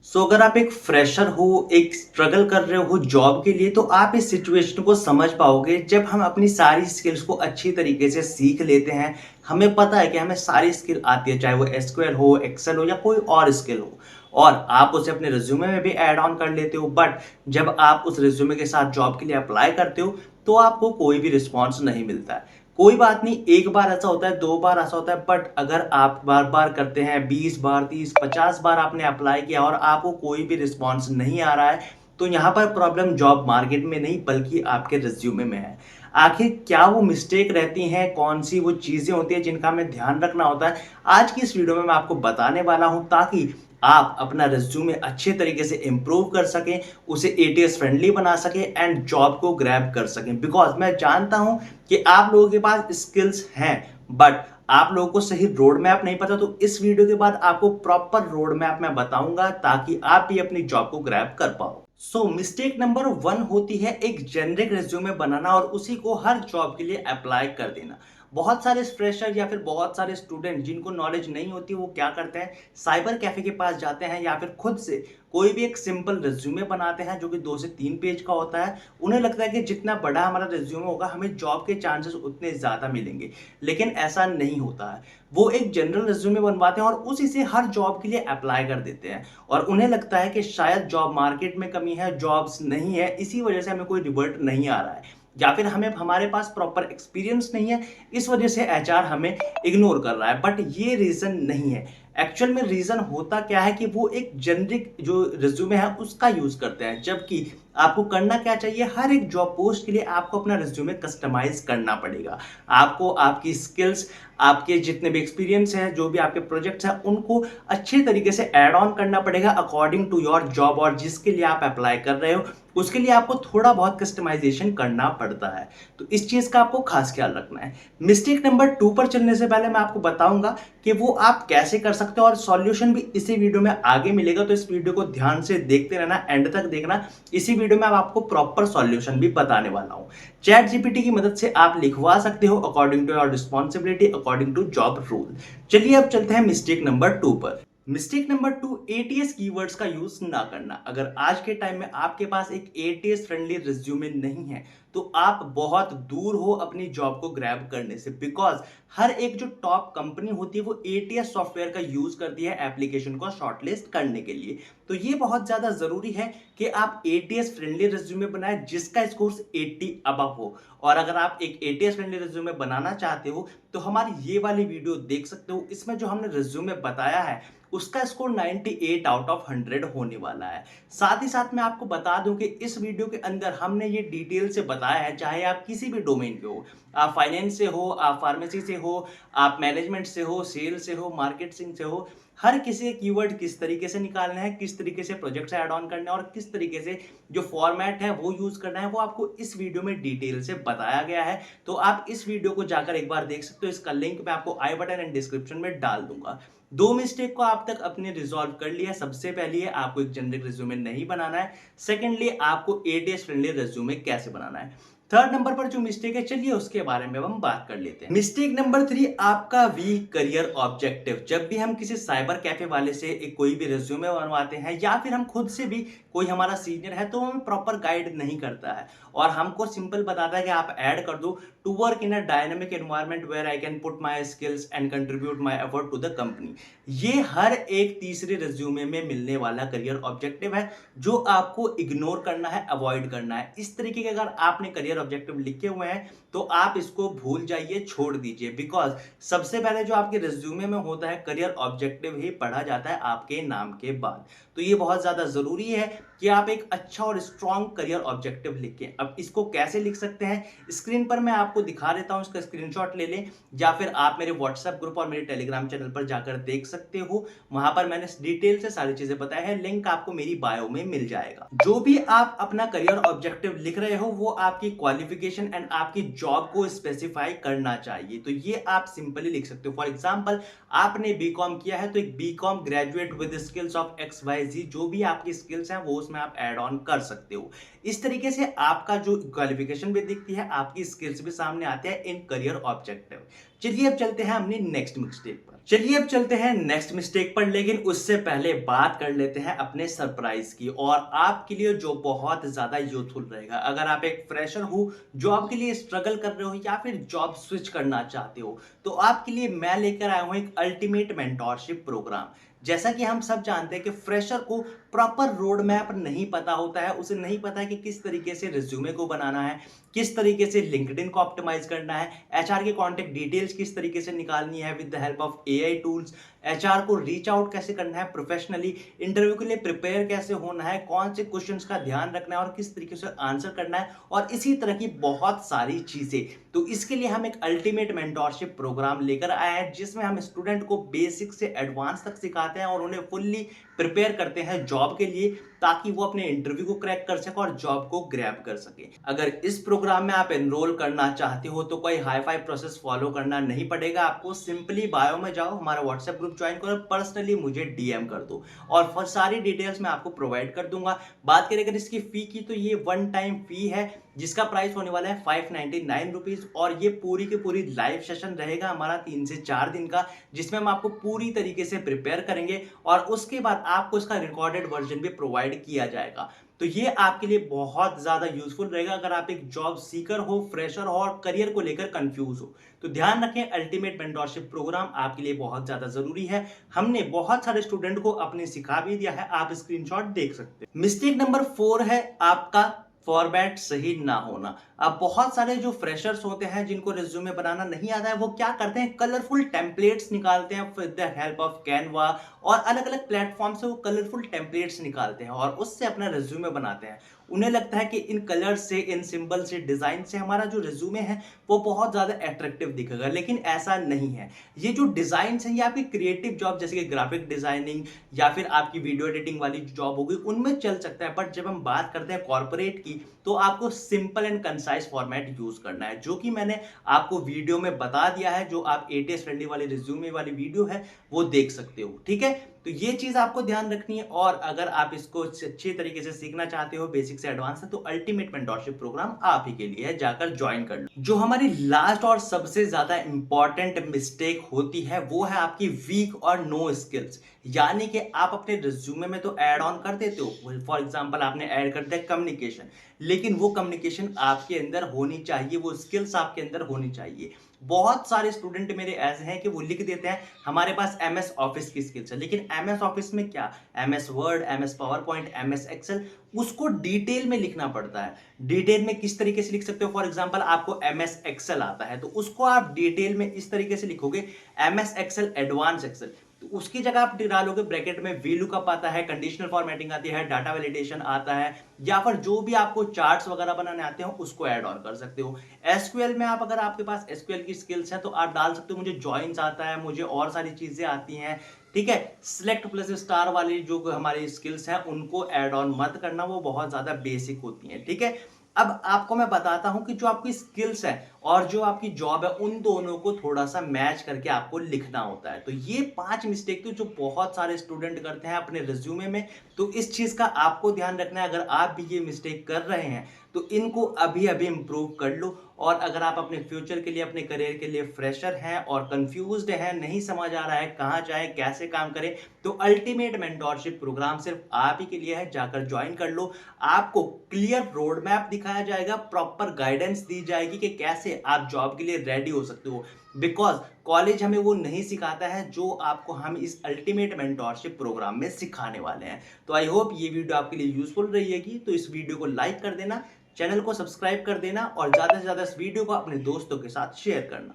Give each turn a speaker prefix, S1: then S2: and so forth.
S1: अगर आप एक फ्रेशर हो, एक स्ट्रगल कर रहे हो जॉब के लिए, तो आप इस सिचुएशन को समझ पाओगे जब हम अपनी सारी स्किल्स को अच्छी तरीके से सीख लेते हैं। हमें पता है कि हमें सारी स्किल आती है, चाहे वो एसक्यूएल हो, एक्सेल हो या कोई और स्किल हो, और आप उसे अपने रिज्यूमे में भी ऐड ऑन कर लेते हो। बट जब आप उस रिज्यूमे के साथ जॉब के लिए अप्लाई करते हो, तो आपको कोई भी रिस्पॉन्स नहीं मिलता है। कोई बात नहीं, एक बार ऐसा होता है, दो बार ऐसा होता है, बट अगर आप बार बार करते हैं, 20 बार, 30, 50 बार आपने अप्लाई किया और आपको कोई भी रिस्पॉन्स नहीं आ रहा है, तो यहाँ पर प्रॉब्लम जॉब मार्केट में नहीं बल्कि आपके रिज्यूमे में है। आखिर क्या वो मिस्टेक रहती हैं, कौन सी वो चीज़ें होती हैं जिनका हमें ध्यान रखना होता है, आज की इस वीडियो में मैं आपको बताने वाला हूँ, ताकि आप अपना रिज्यूमे अच्छे तरीके से इम्प्रूव कर सकें, उसे एटीएस फ्रेंडली बना सकें एंड जॉब को ग्रैब कर सकें। बिकॉज मैं जानता हूं कि आप लोगों के पास स्किल्स हैं, बट आप लोगों को सही रोड मैप नहीं पता। तो इस वीडियो के बाद आपको प्रॉपर रोड मैप मैं बताऊंगा, ताकि आप भी अपनी जॉब को ग्रैब कर पाओ। मिस्टेक नंबर 1 होती है एक जेनरिक रिज्यूमे बनाना और उसी को हर जॉब के लिए अप्लाई कर देना। बहुत सारे फ्रेशर या फिर बहुत सारे स्टूडेंट जिनको नॉलेज नहीं होती, वो क्या करते हैं, साइबर कैफे के पास जाते हैं या फिर खुद से कोई भी एक सिंपल रिज्यूमे बनाते हैं जो कि 2 से 3 पेज का होता है। उन्हें लगता है कि जितना बड़ा हमारा रिज्यूमे होगा, हमें जॉब के चांसेस उतने ज़्यादा मिलेंगे, लेकिन ऐसा नहीं होता है। वो एक जनरल रिज्यूमे बनवाते हैं और उसी से हर जॉब के लिए अप्लाई कर देते हैं, और उन्हें लगता है कि शायद जॉब मार्केट में कमी है, जॉब्स नहीं है, इसी वजह से हमें कोई रिवर्ट नहीं आ रहा है, या फिर हमें हमारे पास प्रॉपर एक्सपीरियंस नहीं है, इस वजह से एचआर हमें इग्नोर कर रहा है। बट ये रीजन नहीं है। एक्चुअल में रीजन होता क्या है कि वो एक जेनरिक जो रिज्यूमे है उसका यूज करते हैं, जबकि आपको करना क्या चाहिए, हर एक जॉब पोस्ट के लिए आपको अपना रिज्यूमे कस्टमाइज करना पड़ेगा। आपको आपकी स्किल्स, आपके जितने भी एक्सपीरियंस हैं, जो भी आपके प्रोजेक्ट्स हैं, उनको अच्छे तरीके से ऐड ऑन करना पड़ेगा अकॉर्डिंग टू योर जॉब, और जिसके लिए आप अप्लाई कर रहे हो उसके लिए आपको थोड़ा बहुत कस्टमाइजेशन करना पड़ता है। तो इस चीज का आपको खास ख्याल रखना है। मिस्टेक नंबर 2 पर चलने से पहले मैं आपको बताऊंगा कि वो आप कैसे कर सकते हो, और सॉल्यूशन भी इसी वीडियो में आगे मिलेगा। तो इस वीडियो को ध्यान से देखते रहना, एंड तक देखना। इसी वीडियो में आपको प्रॉपर सॉल्यूशन भी बताने वाला हूं। चैट जीपीटी की मदद से आप लिखवा सकते हो according to your responsibility, according to job rule. चलिए अब चलते हैं मिस्टेक नंबर 2 पर। मिस्टेक नंबर 2, एटीएस कीवर्ड्स का यूज ना करना। अगर आज के टाइम में आपके पास एक एटीएस फ्रेंडली रिज्यूमे नहीं है, तो आप बहुत दूर हो अपनी जॉब को ग्रैब करने से। बिकॉज हर एक जो टॉप कंपनी होती है वो एटीएस सॉफ्टवेयर का यूज करती है एप्लीकेशन को शॉर्टलिस्ट करने के लिए। तो ये बहुत ज्यादा जरूरी है कि आप एटीएस फ्रेंडली रिज्यूमे बनाए जिसका स्कोर 80 अबव हो। और अगर आप एक एटीएस फ्रेंडली रिज्यूमे बनाना चाहते हो, तो हमारी ये वाली वीडियो देख सकते हो। इसमें जो हमने रिज्यूमे बताया है उसका स्कोर 98 आउट ऑफ 100 होने वाला है। साथ ही साथ मैं आपको बता दूं कि इस वीडियो के अंदर हमने ये डिटेल से बताया है, चाहे आप किसी भी डोमेन पे हो, आप फाइनेंस से हो, आप फार्मेसी से हो, आप मैनेजमेंट से हो, सेल से हो, मार्केटिंग से हो, हर किसी के कीवर्ड किस तरीके से निकालना है, किस तरीके से प्रोजेक्ट्स ऐड ऑन करना है, और किस तरीके से जो फॉर्मेट है वो यूज करना है, वो आपको इस वीडियो में डिटेल से बताया गया है। तो आप इस वीडियो को जाकर एक बार देख सकते हो। इसका लिंक मैं आपको आई बटन एंड डिस्क्रिप्शन में डाल दूंगा। 2 मिस्टेक को आप तक अपने रिजॉल्व कर लिया। सबसे पहली है, आपको एक जेनरिक रिज्यूमे नहीं बनाना है। सेकेंडली, आपको एटीएस फ्रेंडली रिज्यूमे कैसे बनाना है। थर्ड नंबर पर जो मिस्टेक है, चलिए उसके बारे में हम बात कर लेते हैं। मिस्टेक नंबर 3, आपका वीक करियर ऑब्जेक्टिव। जब भी हम किसी साइबर कैफे वाले से एक कोई भी रिज्यूमे बनवाते हैं, या फिर हम खुद से भी, कोई हमारा सीनियर है तो हमें प्रॉपर गाइड नहीं करता है और हमको सिंपल बताता है कि आप ऐड कर दो, to work in a dynamic environment where I can put my skills and contribute my effort to the company. ये हर एक तीसरे रिज्यूमे में मिलने वाला करियर ऑब्जेक्टिव है, जो आपको इग्नोर करना है, अवॉइड करना है। इस तरीके के अगर आपने करियर ऑब्जेक्टिव लिखे हुए हैं, तो आप इसको भूल जाइए, छोड़ दीजिए। बिकॉज सबसे पहले जो आपके रिज्यूमे में होता है, करियर ऑब्जेक्टिव ही पढ़ा जाता है आपके नाम के बाद। तो ये बहुत ज्यादा जरूरी है कि आप एक अच्छा और स्ट्रॉन्ग करियर ऑब्जेक्टिव लिखें। अब इसको कैसे लिख सकते हैं, स्क्रीन पर मैं आपको दिखा देता हूं, इसका स्क्रीनशॉट ले लें, या फिर आप मेरे व्हाट्सएप ग्रुप और मेरे टेलीग्राम चैनल पर जाकर देख सकते हो। वहां पर मैंने डिटेल से सारी चीजें बताया है, लिंक आपको मेरी बायो में मिल जाएगा। जो भी आप अपना करियर ऑब्जेक्टिव लिख रहे हो, वो आपकी क्वालिफिकेशन एंड आपकी जॉब को स्पेसिफाई करना चाहिए। तो ये आप सिंपली लिख सकते हो। फॉर एग्जाम्पल, आपने बीकॉम किया है तो एक BCom graduate with skills of X Y Z, जो भी आपकी स्किल्स हैं वो उसमें आप ऐड ऑन कर सकते हो। इस तरीके से आपका जो क्वालिफिकेशन भी दिखती है, आपकी स्किल्स भी सामने आते हैं इन करियर ऑब्जेक्टिव। चलिए अब चलते हैं अपनी नेक्स्ट मिस्टेक पर। चलिए अब चलते हैं नेक्स्ट मिस्टेक पर, लेकिन उससे पहले बात कर लेते हैं अपने सरप्राइज की, और आपके लिए जो बहुत ज्यादा यूजफुल रहेगा। अगर आप एक फ्रेशर हो, जॉब के लिए स्ट्रगल कर रहे हो या फिर जॉब स्विच करना चाहते हो, तो आपके लिए मैं लेकर आया हूं एक अल्टीमेट मेंटोरशिप प्रोग्राम। जैसा कि हम सब जानते हैं कि फ्रेशर को प्रॉपर रोड मैप नहीं पता होता है, उसे नहीं पता है कि किस तरीके से रिज्यूमे को बनाना है, किस तरीके से लिंक्डइन को ऑप्टिमाइज करना है, एचआर के कॉन्टैक्ट डिटेल्स किस तरीके से निकालनी है with the help of AI tools, HR को रीच आउट कैसे करना है प्रोफेशनली, इंटरव्यू के लिए प्रिपेयर कैसे होना है, कौन से क्वेश्चंस का ध्यान रखना है और किस तरीके से आंसर करना है, और इसी तरह की बहुत सारी चीजें। तो इसके लिए हम एक अल्टीमेट मेंटोरशिप प्रोग्राम लेकर आए हैं, जिसमें हम स्टूडेंट को बेसिक से एडवांस तक सिखाते हैं और उन्हें फुल्ली प्रिपेयर करते हैं जॉब के लिए, ताकि वो अपने इंटरव्यू को क्रैक कर सके और जॉब को ग्रैब कर सके। अगर इस प्रोग्राम में आप एनरोल करना चाहते हो तो कोई हाई फाई प्रोसेस फॉलो करना नहीं पड़ेगा आपको। सिंपली बायो में जाओ, हमारा व्हाट्सएप ग्रुप ज्वाइन करो, पर्सनली मुझे डीएम कर दो और सारी डिटेल्स मैं आपको प्रोवाइड कर दूंगा। बात करें अगर इसकी फी की, तो ये वन टाइम फी है जिसका प्राइस होने वाला है 599 रुपीज, और ये पूरी की पूरी लाइव सेशन रहेगा हमारा 3 से 4 दिन का, जिसमें हम आपको पूरी तरीके से प्रिपेयर करेंगे और उसके बाद आपको इसका रिकॉर्डेड वर्जन भी प्रोवाइड किया जाएगा। तो ये आपके लिए बहुत ज्यादा यूजफुल रहेगा अगर आप एक जॉब सीकर हो, फ्रेशर हो और करियर को लेकर कंफ्यूज हो। तो ध्यान रखें, अल्टीमेट मेंटोरशिप प्रोग्राम आपके लिए बहुत ज्यादा जरूरी है। हमने बहुत सारे स्टूडेंट को अपने सिखा भी दिया है, आप स्क्रीनशॉट देख सकते हैं। मिस्टेक नंबर 4 है आपका फॉर्मेट सही ना होना। अब बहुत सारे जो फ्रेशर्स होते हैं जिनको रिज्यूमे बनाना नहीं आता है, वो क्या करते हैं, कलरफुल टेम्पलेट्स निकालते हैं with the help of Canva, और अलग अलग प्लेटफॉर्म से वो कलरफुल टेम्पलेट्स निकालते हैं और उससे अपना रिज्यूमे बनाते हैं। उन्हें लगता है कि इन कलर से, इन सिंबल से, डिजाइन से हमारा जो रिज्यूमे है वो बहुत ज्यादा अट्रैक्टिव दिखेगा, लेकिन ऐसा नहीं है। ये जो डिजाइन है ये आपकी क्रिएटिव जॉब जैसे कि ग्राफिक डिजाइनिंग या फिर आपकी वीडियो एडिटिंग वाली जॉब होगी, उनमें चल सकता है। बट जब हम बात करते हैं कॉर्पोरेट की, तो आपको simple and concise format use करना है, जो कि मैंने आपको वीडियो में बता दिया है। जो आप एटीएस फ्रेंडली वाली रिज्यूमे वाली वीडियो है वो देख सकते हो, ठीक है। तो ये चीज आपको ध्यान रखनी है, और अगर आप इसको अच्छे तरीके से सीखना चाहते हो बेसिक से एडवांस है, तो अल्टीमेट मेंटोरशिप प्रोग्राम आप ही के लिए है, जाकर ज्वाइन कर लो। जो हमारी लास्ट और सबसे ज्यादा इंपॉर्टेंट मिस्टेक होती है वो है आपकी वीक और नो स्किल्स। यानी कि आप अपने रिज्यूमे में तो ऐड ऑन कर देते हो, फॉर एग्जांपल आपने ऐड कर दिया कम्युनिकेशन, लेकिन वो कम्युनिकेशन आपके अंदर होनी चाहिए, वो स्किल्स आपके अंदर होनी चाहिए। बहुत सारे स्टूडेंट मेरे ऐसे हैं कि वो लिख देते हैं हमारे पास एमएस ऑफिस की स्किल्स है, लेकिन एमएस ऑफिस में क्या, MS Word, MS PowerPoint, MS Excel, उसको डिटेल में लिखना पड़ता है। डिटेल में किस तरीके से लिख सकते हो, फॉर एग्जांपल आपको एमएस एक्सेल आता है तो उसको आप डिटेल में इस तरीके से लिखोगे, एमएस एक्सेल एडवांस एक्सेल। तो उसकी जगह आप डालोगे ब्रैकेट में वी लुकअप आता है, कंडीशनल फॉर्मेटिंग आती है, डाटा वैलिडेशन आता है, या फिर जो भी आपको चार्ट्स वगैरह बनाने आते हो उसको ऐड ऑन कर सकते हो। एसक्यूएल में आप, अगर आपके पास एसक्यूएल की स्किल्स है तो आप डाल सकते हो मुझे जॉइंस आता है, मुझे और सारी चीजें आती हैं, ठीक है। सिलेक्ट प्लस स्टार वाली जो हमारी स्किल्स हैं उनको ऐड ऑन मत करना, वो बहुत ज्यादा बेसिक होती हैं, ठीक है। अब आपको मैं बताता हूं कि जो आपकी स्किल्स है और जो आपकी जॉब है, उन दोनों को थोड़ा सा मैच करके आपको लिखना होता है। तो ये 5 मिस्टेक तो जो बहुत सारे स्टूडेंट करते हैं अपने रिज्यूमे में, तो इस चीज का आपको ध्यान रखना है। अगर आप भी ये मिस्टेक कर रहे हैं तो इनको अभी अभी इंप्रूव कर लो। और अगर आप अपने फ्यूचर के लिए, अपने करियर के लिए फ्रेशर हैं और कंफ्यूज्ड हैं, नहीं समझ आ रहा है कहां जाए, कैसे काम करें, तो अल्टीमेट मेंटोरशिप प्रोग्राम सिर्फ आप ही के लिए है, जाकर ज्वाइन कर लो। आपको क्लियर रोड मैप दिखाया जाएगा, प्रॉपर गाइडेंस दी जाएगी कि कैसे आप जॉब के लिए रेडी हो सकते हो। बिकॉज कॉलेज हमें वो नहीं सिखाता है जो आपको हम इस अल्टीमेट मेंटोरशिप प्रोग्राम में सिखाने वाले हैं। तो आई होप ये वीडियो आपके लिए यूजफुल रहेगी। तो इस वीडियो को लाइक कर देना, चैनल को सब्सक्राइब कर देना और ज्यादा से ज्यादा इस वीडियो को अपने दोस्तों के साथ शेयर करना।